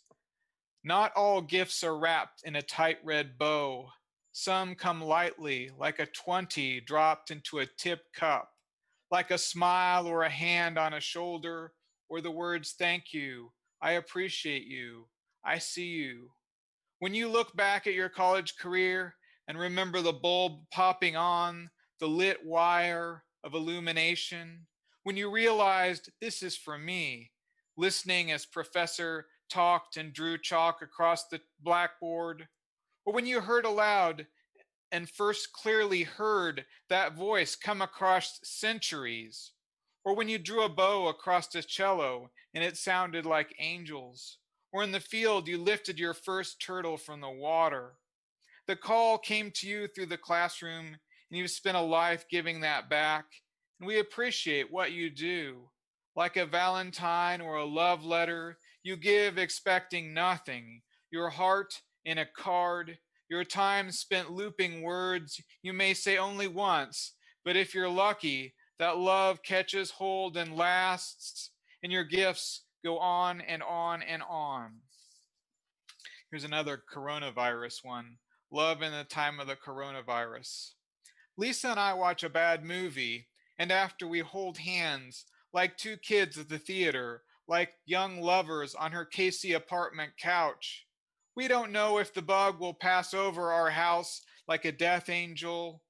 Not all gifts are wrapped in a tight red bow. Some come lightly, like a 20 dropped into a tip cup, like a smile or a hand on a shoulder, or the words, thank you, I appreciate you, I see you. When you look back at your college career and remember the bulb popping on, the lit wire of illumination, when you realized this is for me, listening as professor talked and drew chalk across the blackboard, or when you heard aloud and first clearly heard that voice come across centuries, or when you drew a bow across a cello and it sounded like angels, or in the field you lifted your first turtle from the water. The call came to you through the classroom and you've spent a life giving that back, and we appreciate what you do. Like a Valentine or a love letter, you give expecting nothing, your heart in a card, your time spent looping words you may say only once, but if you're lucky, that love catches hold and lasts, and your gifts go on and on and on. Here's another coronavirus one. Love in the time of the coronavirus. Lisa and I watch a bad movie, and after we hold hands, like two kids at the theater, like young lovers on her Casey apartment couch. We don't know if the bug will pass over our house like a death angel,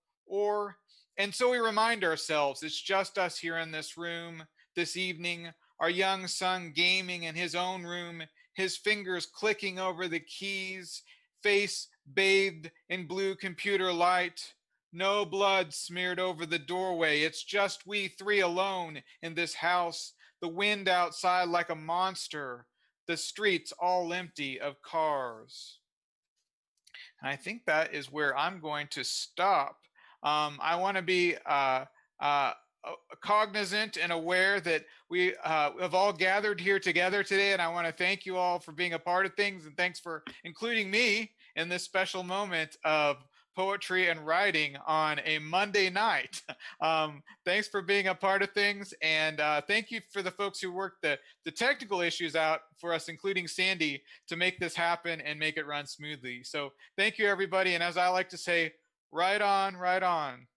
and so we remind ourselves it's just us here in this room this evening, our young son gaming in his own room, his fingers clicking over the keys, face bathed in blue computer light. No blood smeared over the doorway. It's just we three alone in this house. The wind outside like a monster. The streets all empty of cars. And I think that is where I'm going to stop. I want to be cognizant and aware that we have all gathered here together today, and I want to thank you all for being a part of things, and thanks for including me in this special moment of poetry and writing on a Monday night. Thanks for being a part of things, and thank you for the folks who worked the technical issues out for us, including Sandy, to make this happen and make it run smoothly. So thank you, everybody, and as I like to say, right on, right on.